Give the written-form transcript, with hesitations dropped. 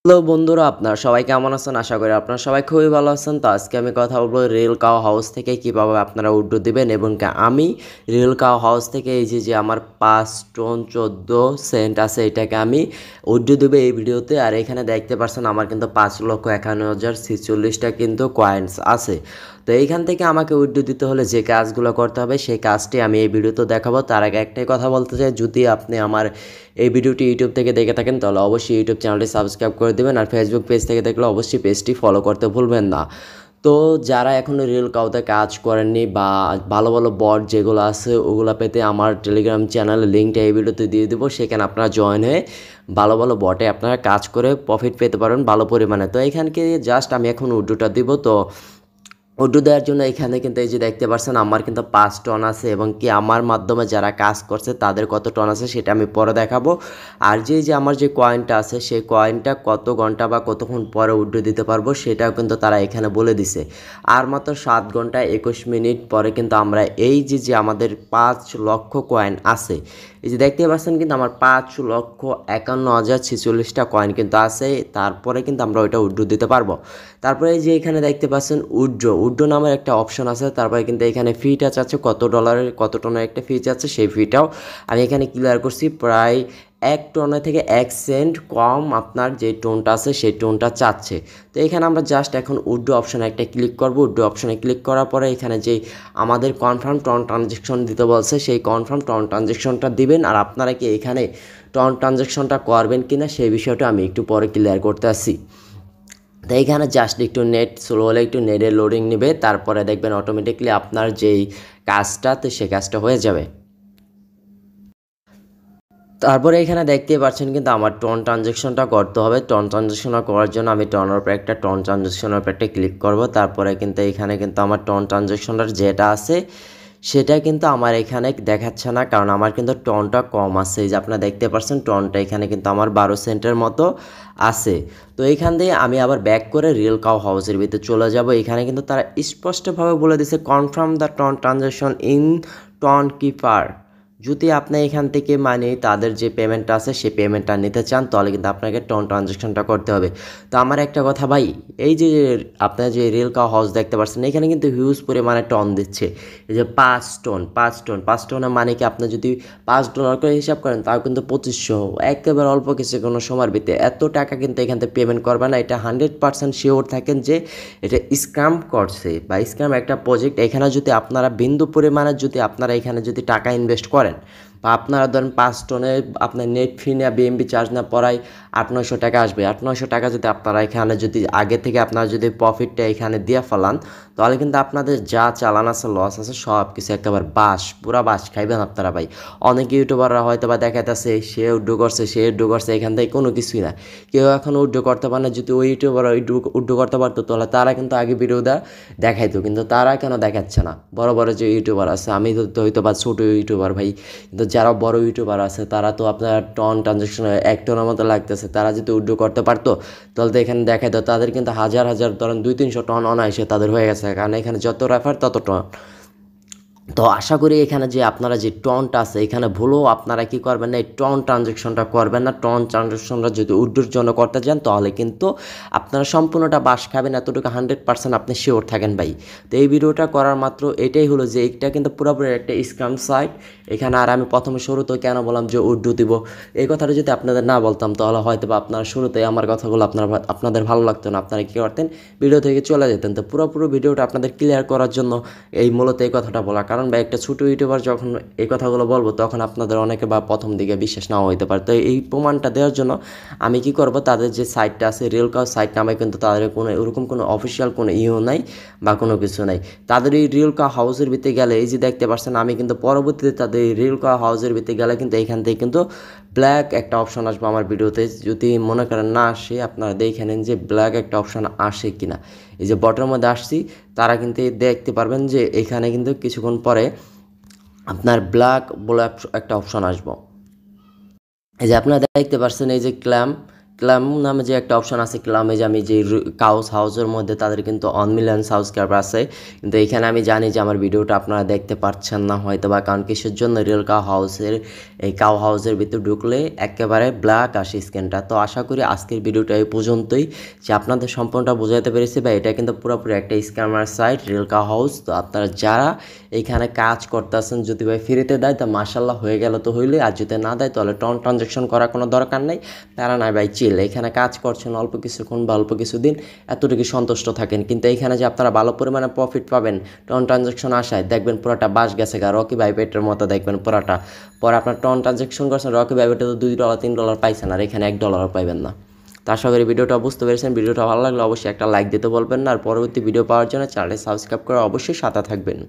Hello বন্ধুরা, আপনারা সবাই কেমন আছেন? আশা করি আপনারা সবাই খুবই ভালো আছেন। তো আজকে আমি কথা বলবো রিয়েল কাও হাউস থেকে কিভাবে আপনারা উইথড্র দিবেন এবং আমি রিয়েল কাও হাউস থেকে এই যে আমার 5 টোন 14 সেন্ট আছে, এটাকে আমি উইথড্র দেবো এই ভিডিওতে। আর এখানে দেখতে পাচ্ছেন আমার কিন্তু 5,51,046টা কিন্তু কয়েন্স আছে। তো এইখান থেকে আমাকে উইথড্র দিতে হলে যে কাজগুলো করতে হবে সেই কাজটি আমি এই ভিডিওতে দেখাবো। তার আগে একটাই কথা বলতে চাই, যদি আপনি আমার এই ভিডিওটি ইউটিউব থেকে দেখে থাকেন তাহলে অবশ্যই ইউটিউব চ্যানেলটি সাবস্ক্রাইব করে দেবেন, আর ফেসবুক পেজ থেকে দেখলে অবশ্যই পেজটি ফলো করতে ভুলবেন না। তো যারা এখনও রিয়েল কাউতে কাজ করেননি বা ভালো ভালো বট যেগুলো আছে ওগুলো পেতে আমার টেলিগ্রাম চ্যানেলের লিঙ্কটা এই ভিডিওতে দিয়ে দেবো, সেখানে আপনারা জয়েন হয়ে ভালো ভালো বটে আপনারা কাজ করে প্রফিট পেতে পারেন ভালো পরিমাণে। তো এইখানকে জাস্ট আমি এখন উইথড্রটা দিব। তো উইথড্র দেওয়ার জন্য এখানে কিন্তু এই যে দেখতে পাচ্ছেন আমার কিন্তু 5 টন আছে, এবং কি আমার মাধ্যমে যারা কাজ করছে তাদের কত টন আছে সেটা আমি পরে দেখাবো। আর যে আমার যে কয়েনটা আছে সেই কয়েনটা কত ঘন্টা বা কতক্ষণ পরে উইথড্র দিতে পারবো সেটাও কিন্তু তারা এখানে বলে দিছে। আর মাত্র 7 ঘন্টা 21 মিনিট পরে কিন্তু আমরা এই যে আমাদের 5 লক্ষ কয়েন আছে, এই যে দেখতে পাচ্ছেন কিন্তু আমার 5,51,046টা কয়েন কিন্তু আছে। তারপরে কিন্তু আমরা ওইটা উইথড্র দিতে পারবো। তারপরে এই যে এখানে দেখতে পাচ্ছেন উইথড্র নামের একটা অপশন আছে। তারপরে কিন্তু এখানে ফিটা চাচ্ছে কত ডলারের কত টনের একটা ফি চাচ্ছে, সেই ফিটাও আমি এখানে ক্লিয়ার করছি। প্রায় 1 টনের থেকে 1 সেন্ট কম আপনার যে টোনটা আছে সেই টোনটা চাচ্ছে। তো এখানে আমরা জাস্ট এখন উইথড্র অপশানে একটা ক্লিক করব। উইথড্র অপশানে ক্লিক করার পরে এখানে যে আমাদের কনফার্ম টন ট্রানজ্যাকশন দিতে বলছে সেই কনফার্ম টন ট্রানজ্যাকশনটা দিবেন। আর আপনারা কি এখানে টন ট্রানজ্যাকশনটা করবেন কিনা সেই বিষয়টা আমি একটু পরে ক্লিয়ার করতে আসি। তো এইখানে জাস্ট একটু নেট স্লো হলে একটু নেটের লোডিং নেবে, তারপরে দেখবেন অটোমেটিকলি আপনার যেই কাজটা তো সে কাজটা হয়ে যাবে। তারপরে এখানে দেখতে পাচ্ছেন কিন্তু আমার টন ট্রানজ্যাকশনটা করতে হবে। টন ট্রানজ্যাকশনটা করার জন্য আমি টনের উপরে একটা টন ট্রানজ্যাকশনের উপরে একটা ক্লিক করব। তারপরে কিন্তু এখানে কিন্তু আমার টন ট্রানজ্যাকশনটার যেটা আছে সেটা কিন্তু আমার এখানে দেখাচ্ছে না, কারণ আমার কিন্তু টনটা কম আছে। এই যে আপনারা দেখতে পাচ্ছেন টনটা এখানে কিন্তু আমার 12 সেন্টের মতো আছে। তো এইখান দিয়ে আমি আবার ব্যাক করে রিয়েল কাউ হাউসের ভিতরে চলে যাব। এখানে কিন্তু তারা স্পষ্টভাবে বলে দিছে confirm the TON transaction in Tonkeeper. যদি আপনি এখান থেকে মানে তাদের যে পেমেন্টটা আছে সেই পেমেন্টটা নিতে চান তাহলে কিন্তু আপনাকে টন ট্রানজ্যাকশনটা করতে হবে। তো আমার একটা কথা ভাই, এই যে আপনার যে রিয়েল কাউ হাউস দেখতে পাচ্ছেন এখানে কিন্তু হিউজ পরিমাণে টন দিচ্ছে। এই যে 5 টনের মানে কি আপনি যদি $5 করে হিসাব করেন তাও কিন্তু 2500, একেবারে অল্প কিছু কোনো সময়ের ভিতরে এত টাকা কিন্তু এখান থেকে পেমেন্ট করবে না। এটা 100% শিওর থাকেন যে এটা স্ক্যাম করছে বা স্ক্যাম একটা প্রজেক্ট। এখানে যদি আপনারা বিন্দু পরিমাণের যদি আপনারা এখানে যদি টাকা ইনভেস্ট করেন বা আপনারা ধরেন 5 টনে আপনার নেট ফি না বিএমবি চার্জ না পড়ায় 800-900 টাকা আসবে। 800-900 টাকা যদি আপনারা এখানে যদি আগে থেকে আপনারা যদি প্রফিটটা এখানে দিয়ে ফেলান তাহলে কিন্তু আপনাদের যা চালান আছে লস আছে সব কিছু একেবারে পুরা বাস খাইবেন আপনারা ভাই। অনেক ইউটিউবাররা হয়তো বা দেখাইতেছে সে উড্ডো করছে এখান থেকে কোনো কিছুই না। কেউ এখন উড্ডো করতে পারে না। যদি ওই ইউটিউবার উড্ডো করতে পারতো তাহলে তারা কিন্তু আগে ভিডিওটা দেখাইতো, কিন্তু তারা কেন দেখাচ্ছে না? বড় বড় যে ইউটিউবার আছে, আমি তো হয়তো বা ছোটো ইউটিউবার ভাই, কিন্তু যারা বড় ইউটিউবার আছে তারা তো আপনার টন ট্রানজ্যাকশন 1 টনের মতো লাগতেছে, তারা যদি উইথড্র করতে পারতো তাহলে তো এখানে দেখাইতো তাদের কিন্তু হাজার হাজার ধরেন 200-300 টন অনায়াসে তাদের হয়ে গেছে, কারণ এখানে যত রেফার তত টন। তো আশা করি এখানে যে আপনারা যে টনটা আছে এখানে ভুলেও আপনারা কি করবেন না, এই টন ট্রানজ্যাকশনটা করবেন না। টন ট্রানজ্যাকশনটা যদি উইথড্রর জন্য করতে যান তাহলে কিন্তু আপনারা সম্পূর্ণটা বাস খাবেন, এতটুকু 100% আপনি শিওর থাকেন ভাই। তো এই ভিডিওটা করার মাত্র এটাই হলো যে এটা কিন্তু পুরোপুরি একটা স্ক্যাম সাইট এখানে। আর আমি প্রথমে শুরুতে কেন বললাম যে উইথড্র দিব, এই কথাটা যদি আপনাদের না বলতাম তাহলে হয়তো বা আপনারা শুরুতেই আমার কথাগুলো আপনাদের ভালো লাগতো না, আপনারা কী করতেন ভিডিও থেকে চলে যেতেন। তো পুরোপুরি ভিডিওটা আপনাদের ক্লিয়ার করার জন্য এই মূলত এই কথাটা বলা। কারণ বা একটা ছোটো ইউটিউবার যখন এই কথাগুলো বলবো তখন আপনাদের অনেকে বা প্রথম দিকে বিশ্বাস নাও হইতে পারে। তো এই প্রমাণটা দেওয়ার জন্য আমি কি করব, তাদের যে সাইটটা আছে রিয়েল কাউ সাইট নামে কিন্তু তাদের কোনো এরকম কোনো অফিসিয়াল কোনো নাই বা কোনো কিছু নাই। তাদের এই রিয়েল কাউ হাউসের ভিতরে গেলে এই যে দেখতে পাচ্ছেন আমি কিন্তু পরবর্তীতে তাদের এই রিয়েল কাউ হাউসের ভিতরে গেলে কিন্তু এইখান থেকে কিন্তু ব্ল্যাক একটা অপশন আসবে আমার ভিডিওতে। যদি মনে করেন না আসে আপনারা দেখে নেন যে ব্ল্যাক একটা অপশন আসে কিনা। এই যে বটের মধ্যে আসছি তারা কিন্তু দেখতে পারবেন যে এখানে কিন্তু কিছুক্ষণ পরে আপনার ব্ল্যাক বলে একটা অপশন আসবো। এই যে আপনারা দেখতে পাচ্ছেন এই যে ক্লাম নামে যে একটা অপশন আছে, ক্লামে যে আমি যে কাউস হাউসের মধ্যে তাদের কিন্তু 1 মিলিয়ন সাবস্ক্রাইবার আছে, কিন্তু এখানে আমি জানি যে আমার ভিডিওটা আপনারা দেখতে পাচ্ছেন না হয়তো বা, কারণ কিসের জন্য, রিয়েল কাউ হাউসের এই কাউ হাউসের ভিতর ঢুকলে একেবারে ব্ল্যাক আসে স্ক্রিনটা। তো আশা করি আজকের ভিডিওটা এই পর্যন্তই, যে আপনাদের সম্পূর্ণটা বোঝাতে পেরেছি বা এটা কিন্তু পুরোপুরি একটা scammer site real cow house. তো আপনারা যারা এইখানে কাজ করতেছেন যদি ভাই ফ্রিতে দেয় তা মাশাল্লাহ হয়ে গেল তো হইলে, আর যদি না দেয় তাহলে ট্রানজাকশন করার কোনো দরকার নেই, প্যারা নাই ভাই, চিল। এখানে কাজ করছেন অল্প কিছুক্ষণ বা অল্প কিছুদিন এতটুকু সন্তুষ্ট থাকেন, কিন্তু এইখানে যে আপনারা ভালো পরিমাণে প্রফিট পাবেন ট্রানজাকশন আসায়, দেখবেন পুরোটা বাস গেছে গা, রকি ভাই পেটের মতো দেখবেন পুরোটা। পরে আপনার ট্রানজাকশন করছেন, রকি ভাই পেটে তো $2 $3 পাইছেন, আর এখানে $1 পাইবেন না। তো আশা করি ভিডিওটা বুঝতে পেরেছেন। ভিডিওটা ভালো লাগলে অবশ্যই একটা লাইক দিতে বলবেন না, আর পরবর্তী ভিডিও পাওয়ার জন্য চ্যানেলটি সাবস্ক্রাইব করে অবশ্যই সাথে থাকবেন।